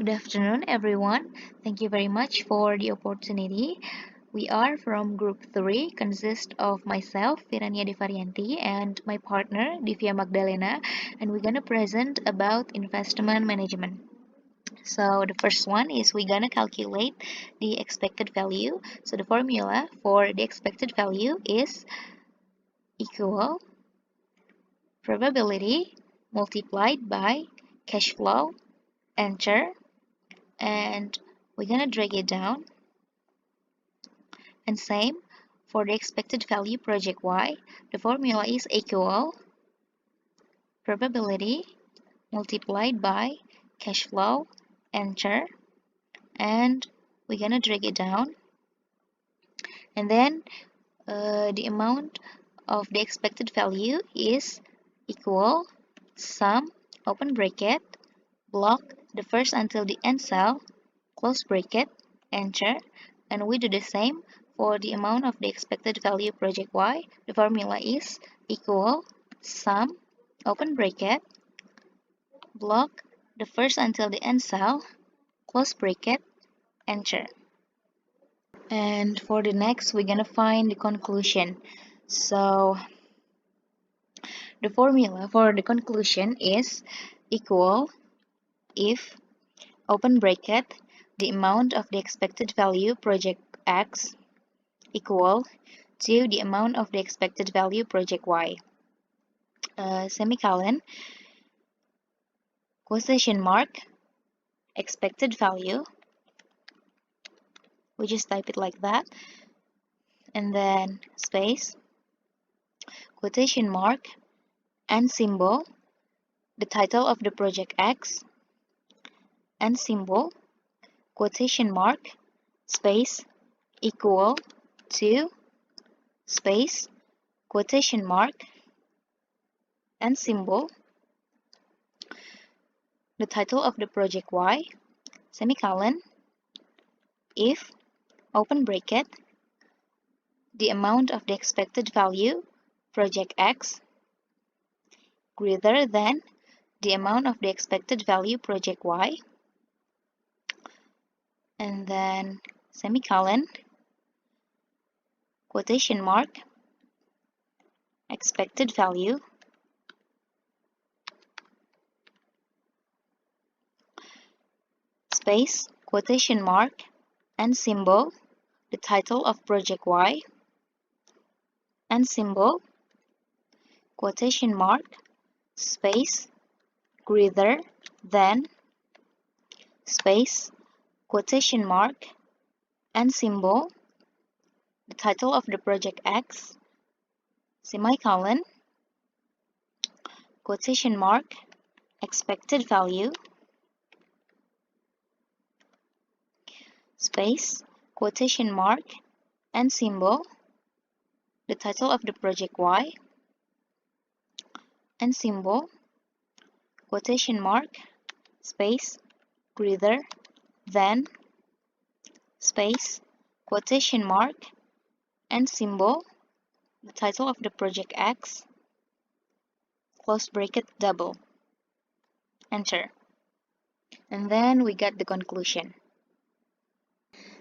Good afternoon, everyone. Thank you very much for the opportunity. We are from Group 3, consist of myself, Virania Devarianti, and my partner, Divya Magdalena, and we're gonna present about investment management. So the first one is we're gonna calculate the expected value. So the formula for the expected value is equal probability multiplied by cash flow, enter, and we're gonna drag it down. And same for the expected value project Y, the formula is equal probability multiplied by cash flow, enter, and we're gonna drag it down. And then the amount of the expected value is equal sum, open bracket, block the first until the end cell, close bracket, enter, and we do the same for the amount of the expected value project Y. The formula is equal sum, open bracket, block the first until the end cell, close bracket, enter. And for the next, we're gonna find the conclusion. So the formula for the conclusion is equal if, open bracket, the amount of the expected value project X equal to the amount of the expected value project Y, semicolon, quotation mark, expected value, we just type it like that, and then space, quotation mark, and symbol, the title of the project X, and symbol, quotation mark, space, equal to, space, quotation mark, and symbol, the title of the project Y, semicolon, if, open bracket, the amount of the expected value project X greater than the amount of the expected value project Y, and then semicolon, quotation mark, expected value, space, quotation mark, and symbol, the title of project Y, and symbol, quotation mark, space, greater than, space, quotation mark, and symbol, the title of the project X, semicolon, quotation mark, expected value, space, quotation mark, and symbol, the title of the project Y, and symbol, quotation mark, space, greater than, space, quotation mark, and symbol, the title of the project X, close bracket double, enter. And then we get the conclusion.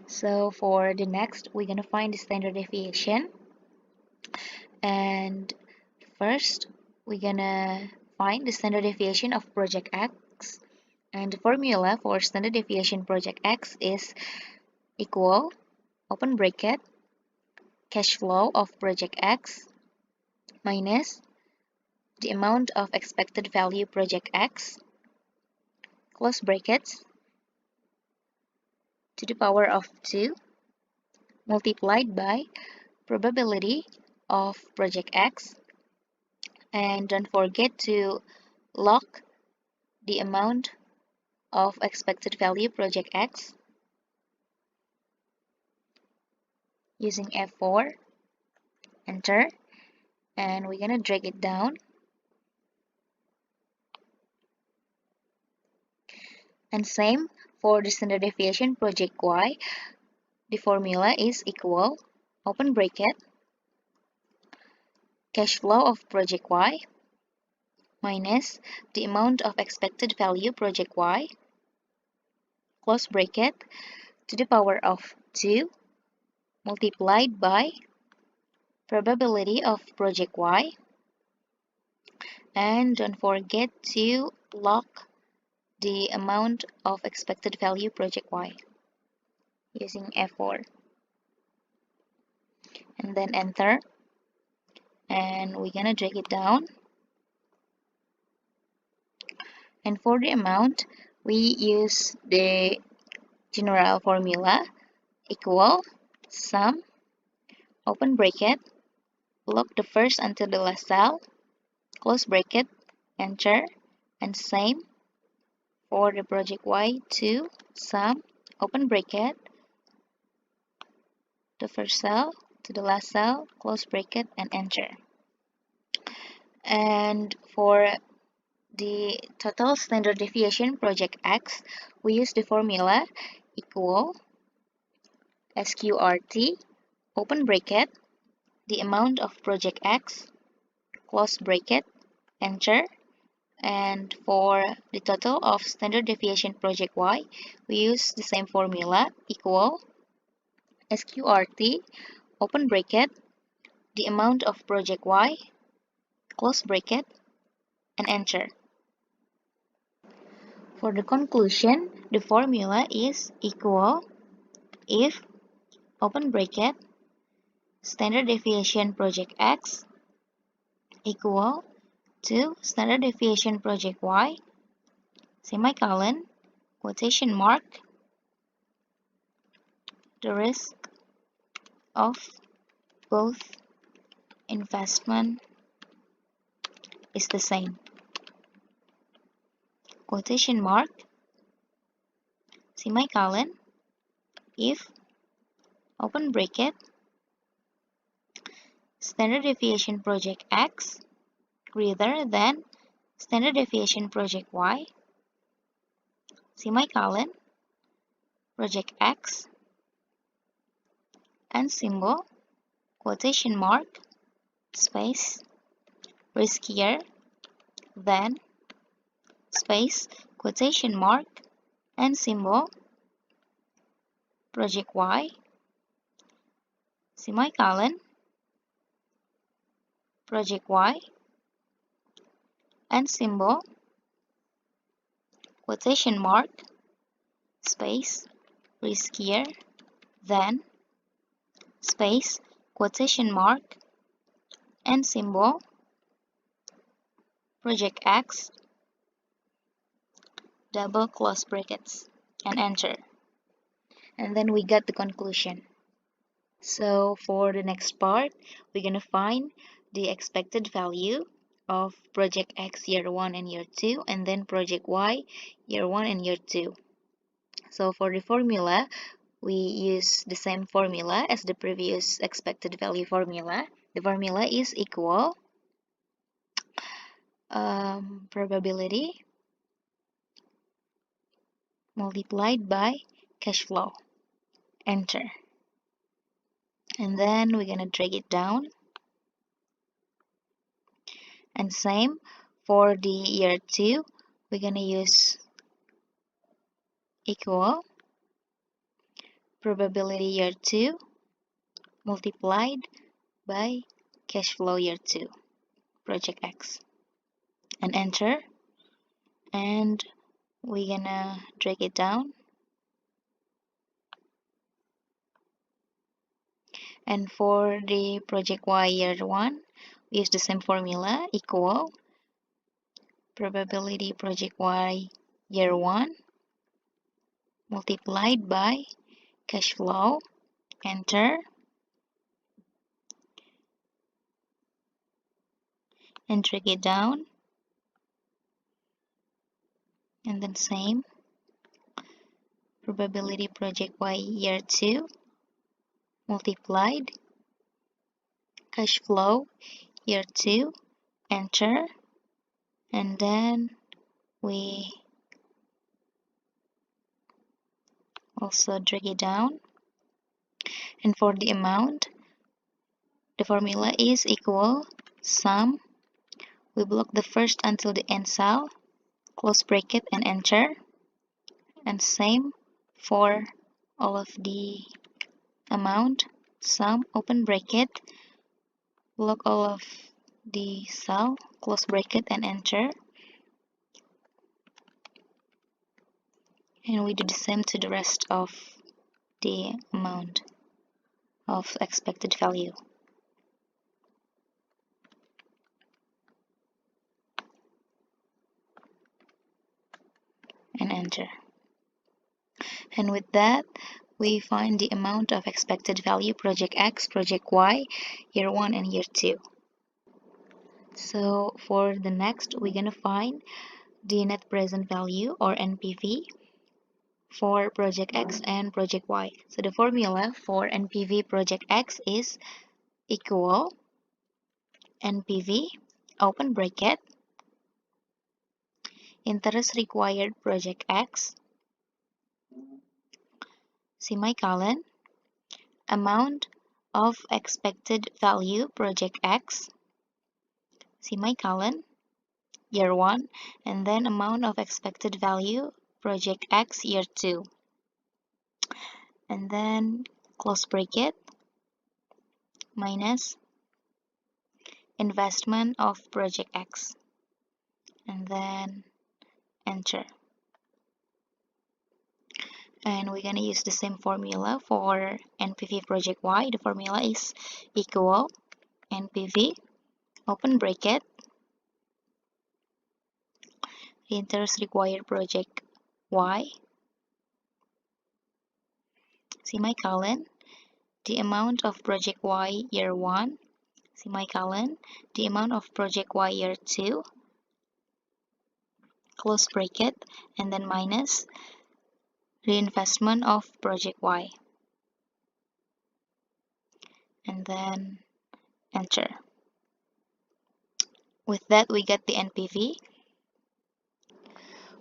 So for the next, we're gonna find the standard deviation. And first, we're gonna find the standard deviation of project X. And the formula for standard deviation project X is equal, open bracket, cash flow of project X minus the amount of expected value project X, close brackets, to the power of 2, multiplied by probability of project X, and don't forget to log the amount of expected value project X using F4, enter, and we're gonna drag it down. And same for the standard deviation project Y, the formula is equal, open bracket, cash flow of project Y minus the amount of expected value project Y, close bracket, to the power of 2 multiplied by probability of project Y. And don't forget to log the amount of expected value project Y using F4. And then enter. And we're gonna drag it down. And for the amount, we use the general formula equal sum, open bracket, log the first until the last cell, close bracket, enter, and same for the project Y2, sum, open bracket, the first cell to the last cell, close bracket, and enter. And for the total standard deviation project X, we use the formula equal SQRT, open bracket, the amount of project X, close bracket, enter. And for the total of standard deviation project Y, we use the same formula equal SQRT, open bracket, the amount of project Y, close bracket, and enter. For the conclusion, the formula is equal if, open bracket, standard deviation project X equal to standard deviation project Y, semicolon, quotation mark, the risk of both investment is the same. Quotation mark, semicolon, if, open bracket, standard deviation project X greater than standard deviation project Y, semicolon, project X, and symbol, quotation mark, space, riskier than, space, quotation mark, and symbol, project Y, semicolon, project Y, and symbol, quotation mark, space, riskier than, space, quotation mark, and symbol, project X, double close brackets, and enter. And then we got the conclusion. So for the next part, we're gonna find the expected value of project X year 1 and year 2, and then project Y year 1 and year 2. So for the formula, we use the same formula as the previous expected value formula. The formula is equal probability multiplied by cash flow. Enter. And then we're gonna drag it down. And same for the year 2, we're gonna use equal probability year 2 multiplied by cash flow year 2, project X, and enter. And we're gonna drag it down. And for the project Y year 1, we use the same formula equal probability project Y year 1 multiplied by cash flow, enter, and drag it down. And then same probability project Y year 2 multiplied cash flow year 2, enter. And then we also drag it down. And for the amount, the formula is equal sum, we block the first until the end cell, close bracket, and enter. And same for all of the amount, sum, open bracket, log all of the cell, close bracket, and enter. And we do the same to the rest of the amount of expected value. And enter. And with that, we find the amount of expected value project X, project Y, year 1 and year 2. So for the next, we're gonna find the net present value or NPV for project X and project Y. So the formula for NPV project X is equal NPV, open bracket, interest required project X, semicolon, amount of expected value project X, semicolon, year 1, and then amount of expected value project X year 2, and then close bracket, minus investment of project X, and then enter. And we're gonna use the same formula for NPV project Y. The formula is equal NPV, open bracket, interest required project Y, semicolon, the amount of project Y year 1, semicolon, the amount of project Y year 2, close bracket, and then minus reinvestment of project Y, and then enter. With that, we get the NPV.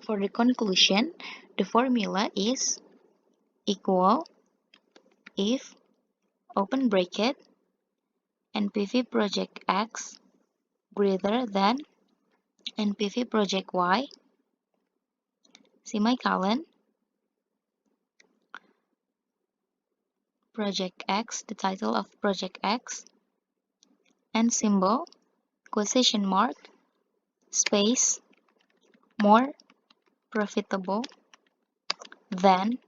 For the conclusion, the formula is equal if, open bracket, NPV project X greater than NPV project Y, semicolon, project X, the title of project X, and symbol, quotation mark, space, more profitable than,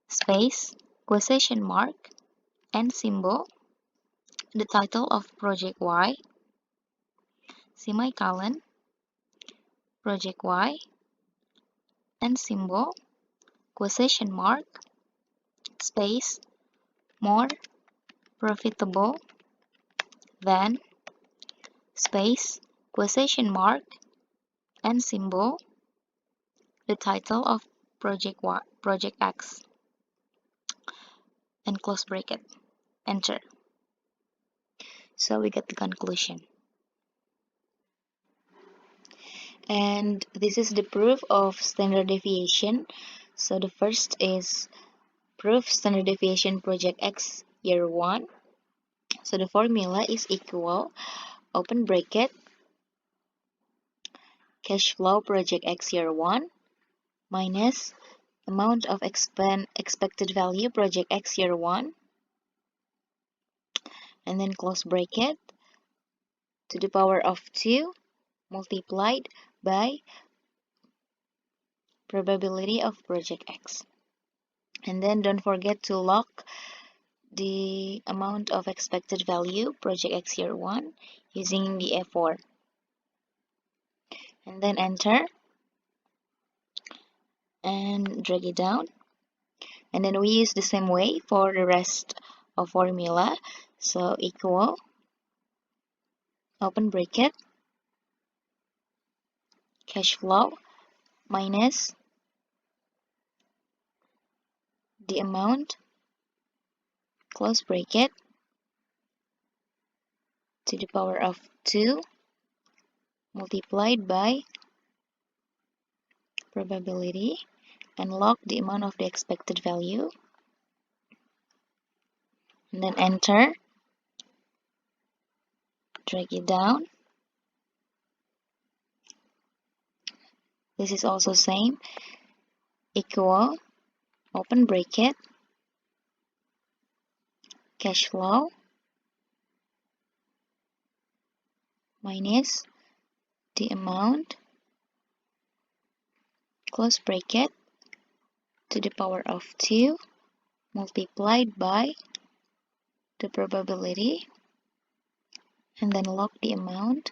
space, quotation mark, and symbol, the title of project Y, semicolon, project Y, and symbol, quotation mark, space, more profitable than, space, quotation mark, and symbol, the title of project Y, project X, and close bracket, enter. So we get the conclusion. And this is the proof of standard deviation. So the first is proof standard deviation project X year 1. So the formula is equal, open bracket, cash flow project X year 1 minus amount of expected value project X year 1, and then close bracket, to the power of 2 multiplied by probability of project X. And then don't forget to log the amount of expected value project X year 1 using the F4. And then enter and drag it down. And then we use the same way for the rest of formula. So equal, open bracket, cash flow minus the amount, close bracket, to the power of 2 multiplied by probability, and log the amount of the expected value, and then enter, drag it down. This is also same, equal open bracket, cash flow minus the amount, close bracket, to the power of 2 multiplied by the probability, and then log the amount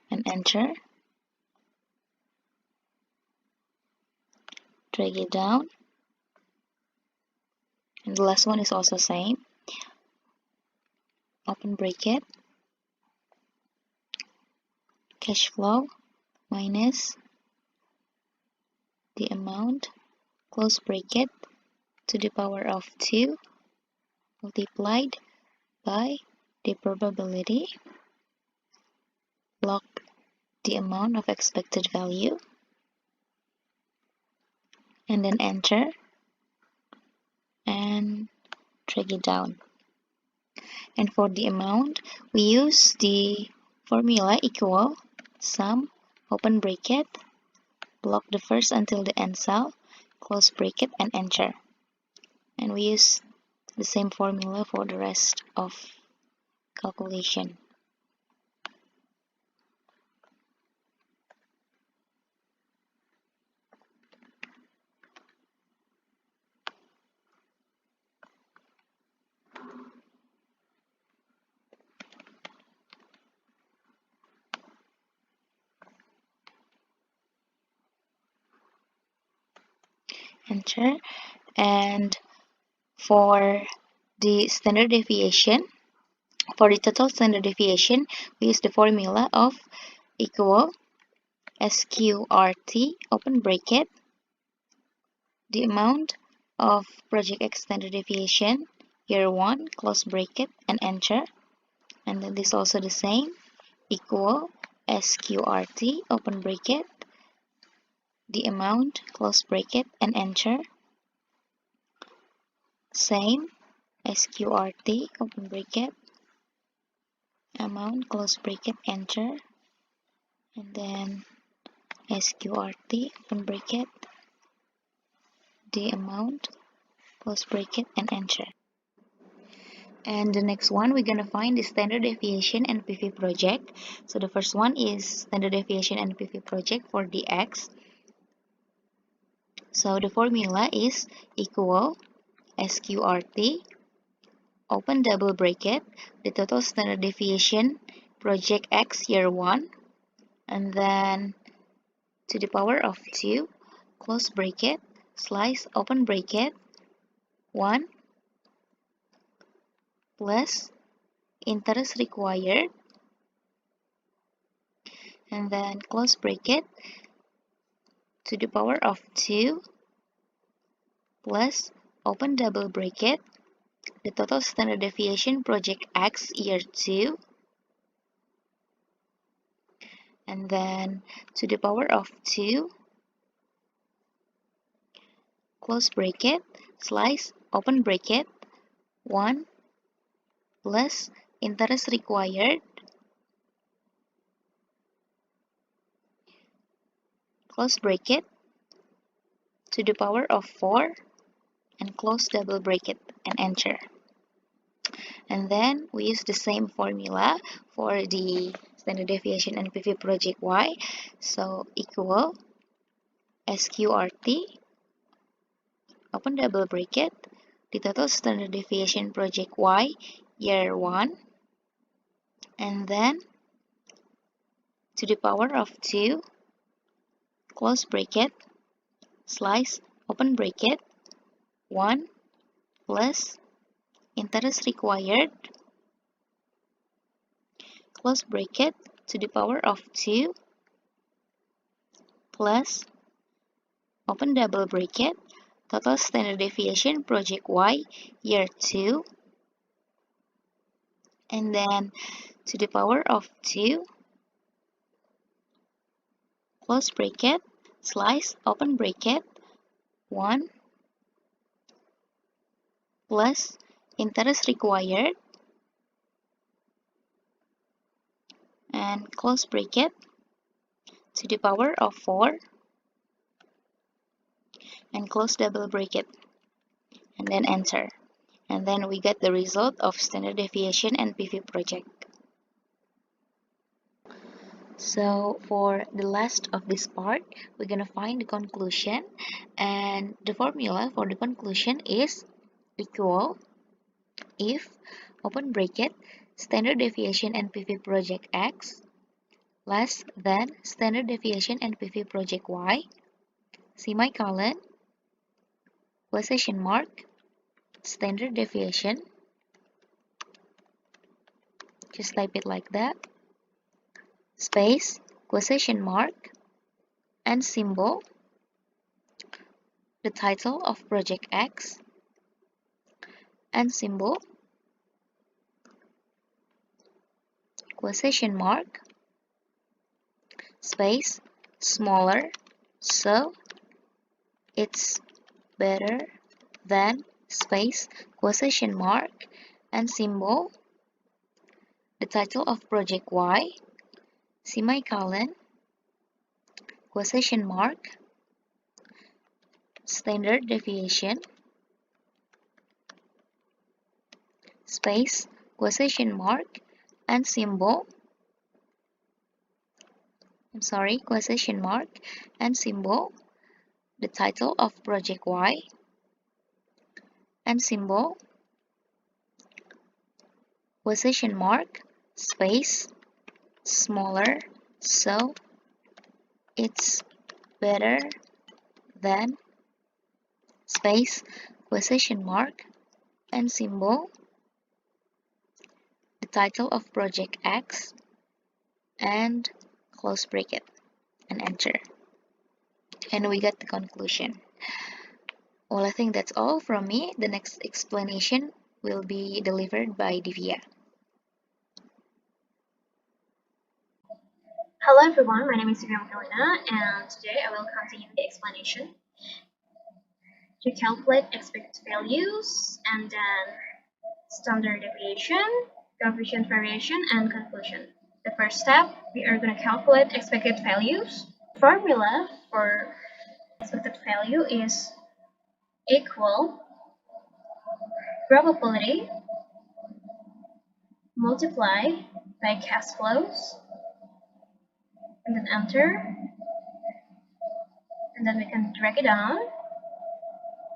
and enter. Drag it down, and the last one is also same. Open bracket, cash flow minus the amount, close bracket, to the power of 2 multiplied by the probability, log the amount of expected value, and then enter and drag it down. And for the amount, we use the formula equal sum, open bracket, block the first until the end cell, close bracket, and enter. And we use the same formula for the rest of calculation. Enter. And for the standard deviation, for the total standard deviation, we use the formula of equal SQRT, open bracket, the amount of project X standard deviation, year 1, close bracket, and enter. And then this also the same, equal SQRT, open bracket, the amount, close bracket, and enter. Same, SQRT, open bracket, amount, close bracket, enter. And then SQRT, open bracket, the amount, close bracket, and enter. And the next one, we're going to find the standard deviation NPV project. So the first one is standard deviation NPV project for the X. So the formula is equal SQRT, open double bracket, the total standard deviation project X year 1, and then to the power of 2, close bracket, slice, open bracket, 1 plus interest required, and then close bracket, to the power of 2 plus open double bracket, the total standard deviation project X year 2, and then to the power of 2, close bracket, slice, open bracket, 1 plus interest required, close bracket, to the power of 4, and close double bracket, and enter. And then we use the same formula for the standard deviation NPV project Y. So equal SQRT, open double bracket, the total standard deviation project Y year 1, and then to the power of 2, close bracket, slice, open bracket, 1 plus interest required, close bracket, to the power of 2 plus open double bracket, total standard deviation project Y year 2, and then to the power of 2, close bracket, slice, open bracket, 1 plus interest required, and close bracket, to the power of 4, and close double bracket, and then enter. And then we get the result of standard deviation and PV project. So for the last of this part, we're gonna find the conclusion, and the formula for the conclusion is equal if, open bracket, standard deviation and PV project X less than standard deviation and PV project Y, semicolon, quotation mark, standard deviation, just type it like that, space, quotation mark, and symbol, the title of project X, and symbol, quotation mark, space, smaller, so it's better than, space, quotation mark, and symbol, the title of project Y, semicolon, quotation mark, standard deviation, space, quotation mark, and symbol, quotation mark, and symbol, the title of project Y, and symbol, quotation mark, space, smaller, so it's better than, space, quotation mark, and symbol, the title of project X, and close bracket, and enter. And we get the conclusion. Well, I think that's all from me. The next explanation will be delivered by Divya. Hello everyone, my name is Divya Makalina, and today I will continue the explanation to calculate expected values and then standard deviation, coefficient variation, and conclusion. The first step, we are going to calculate expected values. The formula for expected value is equal probability multiply by cash flows, and then enter, and then we can drag it down,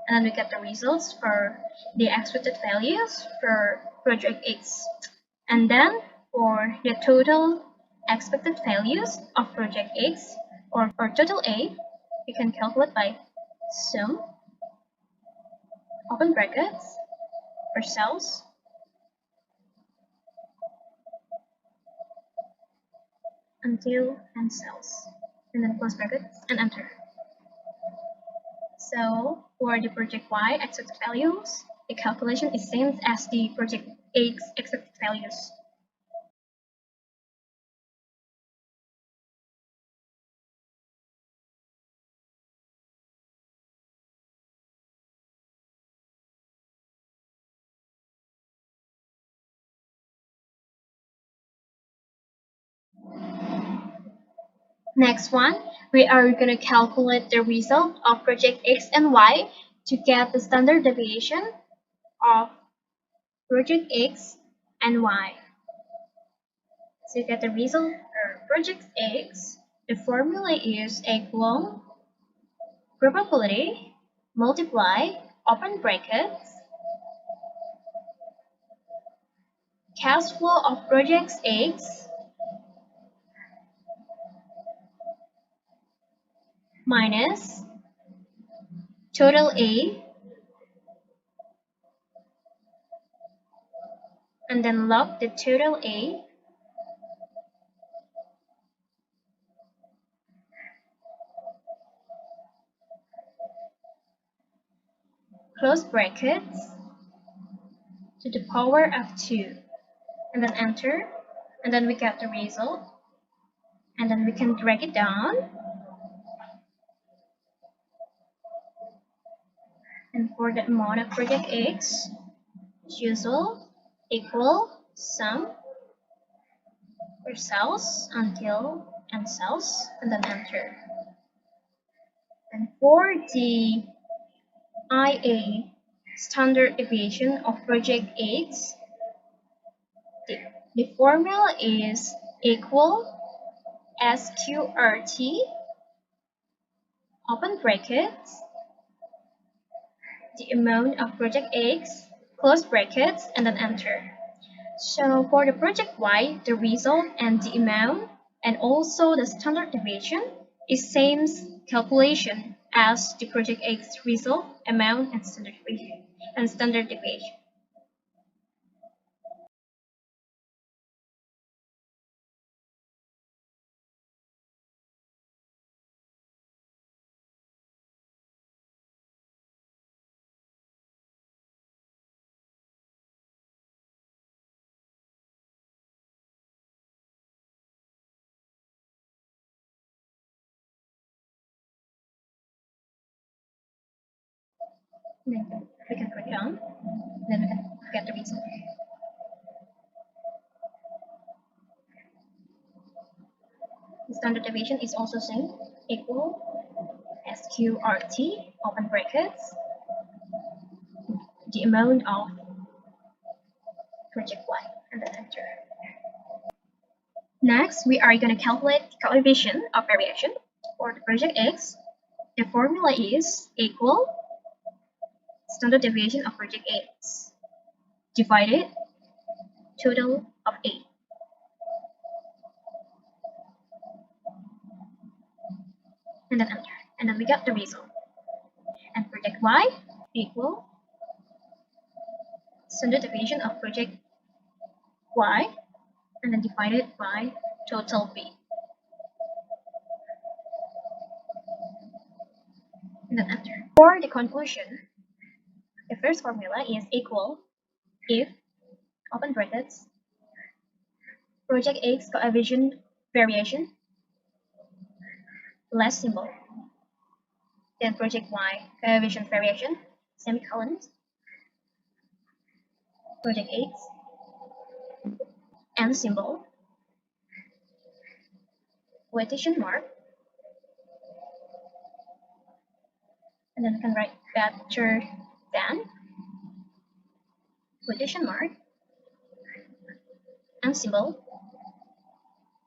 and then we get the results for the expected values for project X. And then for the total expected values of project X or total A, we can calculate by sum, open brackets, for cells, until and cells, and then close brackets and enter. So for the project Y expected values, the calculation is same as the project X expected values. Next one, we are going to calculate the result of project X and Y to get the standard deviation of project X and Y. So to get the result for project X, the formula is equal probability multiply open brackets cash flow of project X minus total A, and then log the total A close brackets to the power of 2, and then enter, and then we get the result, and then we can drag it down, and for the amount of project X, as usual, equal sum for cells until and cells, and then enter. And for the IA standard deviation of project X, the formula is equal SQRT, open brackets, the amount of project X, close brackets, and then enter. So for the project Y, the result and the amount, and also the standard deviation is same calculation as the project X result, amount, and standard deviation. Then we can click on, then we can get the result. The standard deviation is also same, equal SQRT, open brackets, the amount of project Y, and then enter. Next, we are going to calculate the coefficient of variation for the project X. The formula is equal standard deviation of project X divided total of A. And then enter. And then we get the result. And project Y equal standard deviation of project Y and then divided by total B. And then enter. For the conclusion, the first formula is equal if, open brackets, project X coefficient variation less symbol, then project Y coefficient variation, semicolons, project X, and symbol, quotation mark, and then we can write better than, quotation mark, and symbol,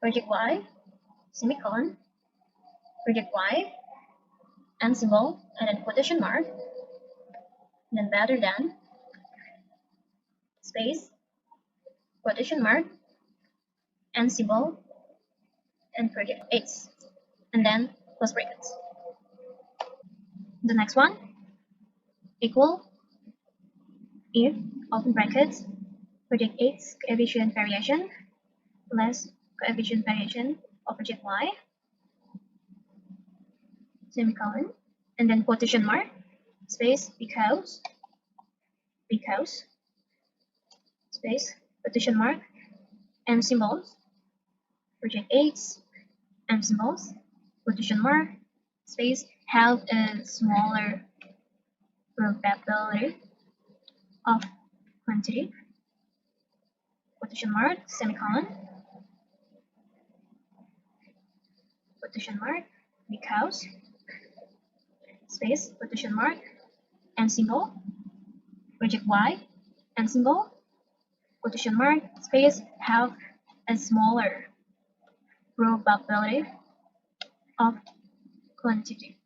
project Y, semicolon, project Y, and symbol, and then quotation mark, and then better than, space, quotation mark, and symbol, and project X, and then close brackets. The next one, equal if, open brackets, project X coefficient variation less coefficient variation of project Y, semicolon, and then quotation mark, space, because, space, quotation mark, and symbols, project X, and symbols, quotation mark, space, have a smaller probability of quantity, quotation mark, semicolon, quotation mark, because, space, quotation mark, and symbol, project Y, and symbol, quotation mark, space, have a smaller probability of quantity,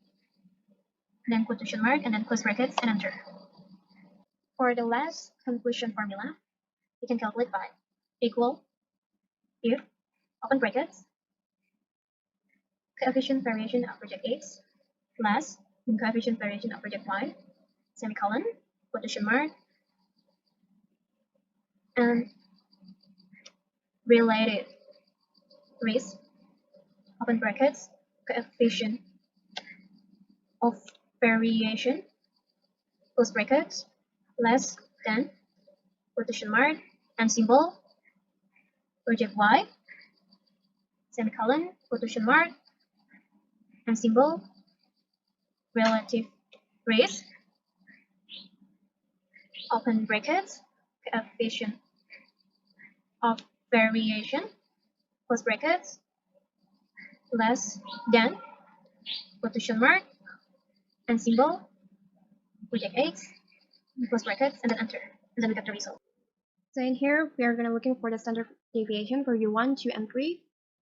then quotation mark, and then close brackets, and enter. For the last conclusion formula, we can calculate by equal if, open brackets, coefficient variation of project X less coefficient variation of project Y, semicolon, quotation mark, and related risk, open brackets, coefficient of variation, close brackets, less than, quotation mark, and symbol, project Y, semicolon, quotation mark, and symbol, relative risk, open brackets, coefficient of variation, close brackets, less than, quotation mark, and symbol, we check X, close brackets, and then enter, and then we get the result. So in here, we are going to looking for the standard deviation for year 1, 2, and 3.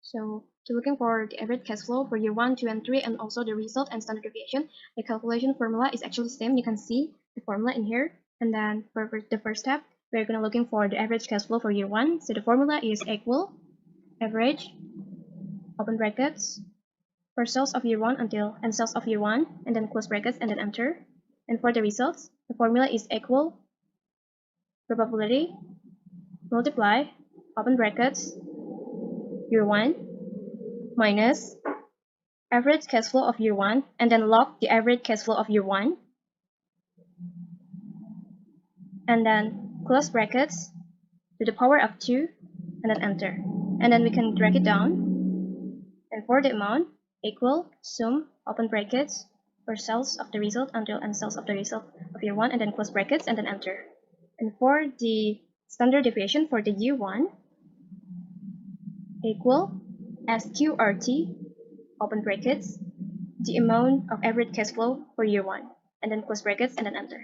So to looking for the average cash flow for year 1, 2, and 3, and also the result and standard deviation, the calculation formula is actually the same. You can see the formula in here. And then for the first step, we're going to looking for the average cash flow for year 1. So the formula is equal average, open brackets, for sales of year 1 until and sales of year 1, and then close brackets, and then enter. And for the results, the formula is equal probability multiply open brackets year 1 minus average cash flow of year 1, and then log the average cash flow of year 1, and then close brackets to the power of 2, and then enter. And then we can drag it down. And for the amount, equal sum open brackets for sales of the result until and sales of the result of year 1, and then close brackets, and then enter. And for the standard deviation for the year 1, equal SQRT open brackets the amount of average cash flow for year 1, and then close brackets, and then enter.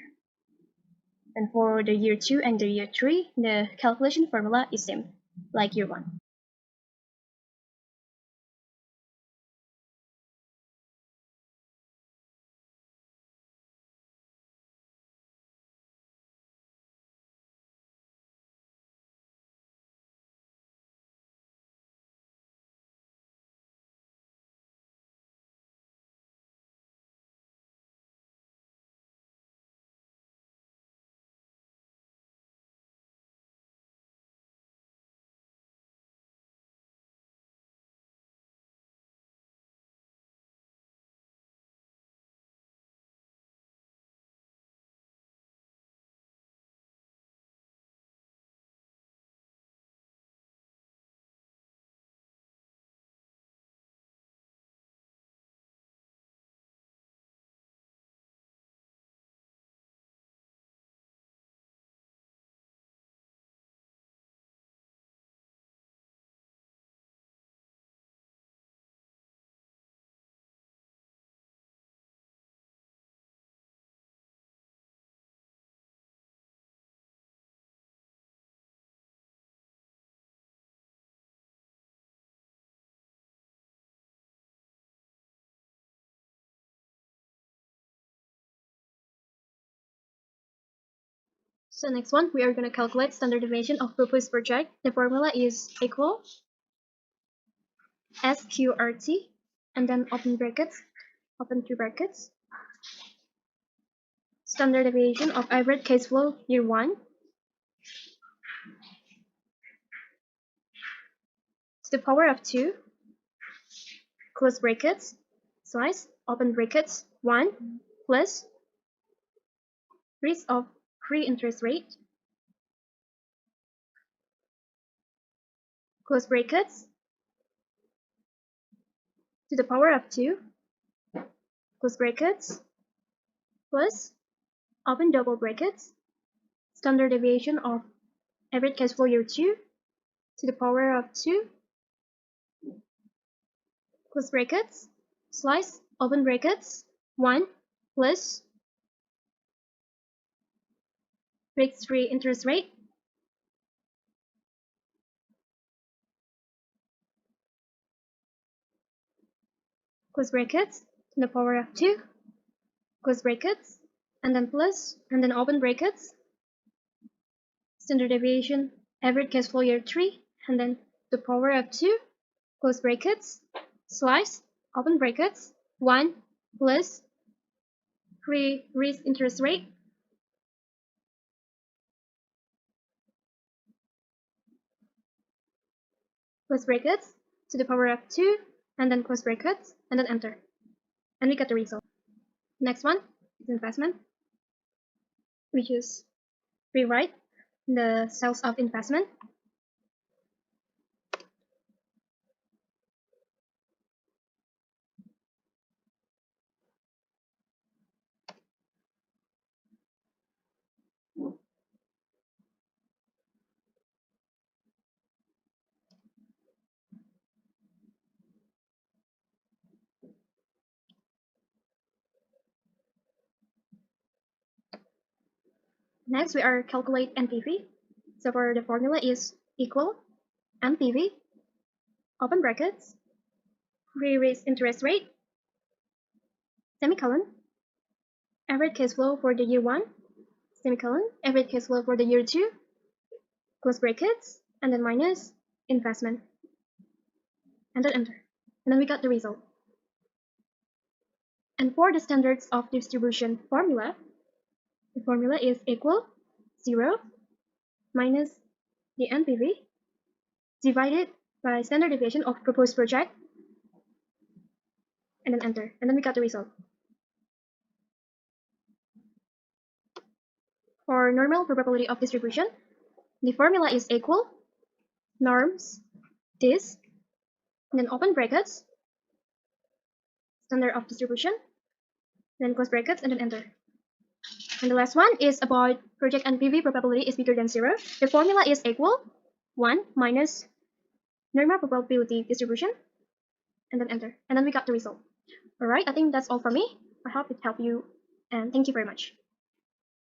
And for the year 2 and the year 3, the calculation formula is same like year 1. So next one, we are going to calculate standard deviation of proposed project. The formula is equal SQRT, and then open brackets, open two brackets, standard deviation of average cash flow year 1 to the power of 2, close brackets, slice, open brackets, 1 plus risk of free interest rate, close brackets, to the power of 2, close brackets, plus open double brackets, standard deviation of average cash flow year 2 to the power of 2, close brackets, slice, open brackets, 1 plus risk-free interest rate, close brackets, to the power of 2, close brackets, and then plus, and then open brackets, standard deviation, average cash flow year 3, and then the power of 2, close brackets, slice, open brackets, 1 plus free risk interest rate, close brackets, to the power of 2, and then close brackets, and then enter. And we get the result. Next one is investment. We just rewrite the sales of investment. Next, we are calculate NPV. So for the formula is equal NPV, open brackets, free interest rate, semicolon, average cash flow for the year 1, semicolon, average cash flow for the year 2, close brackets, and then minus investment, and then enter. And then we got the result. And for the standards of distribution formula, the formula is equal 0 minus the NPV divided by standard deviation of proposed project, and then enter. And then we got the result. For normal probability of distribution, the formula is equal norms this, and then open brackets, standard of distribution, then close brackets, and then enter. And the last one is about project NPV probability is bigger than 0. The formula is equal 1 minus normal probability distribution, and then enter. And then we got the result. Alright, I think that's all for me. I hope it helped you, and thank you very much.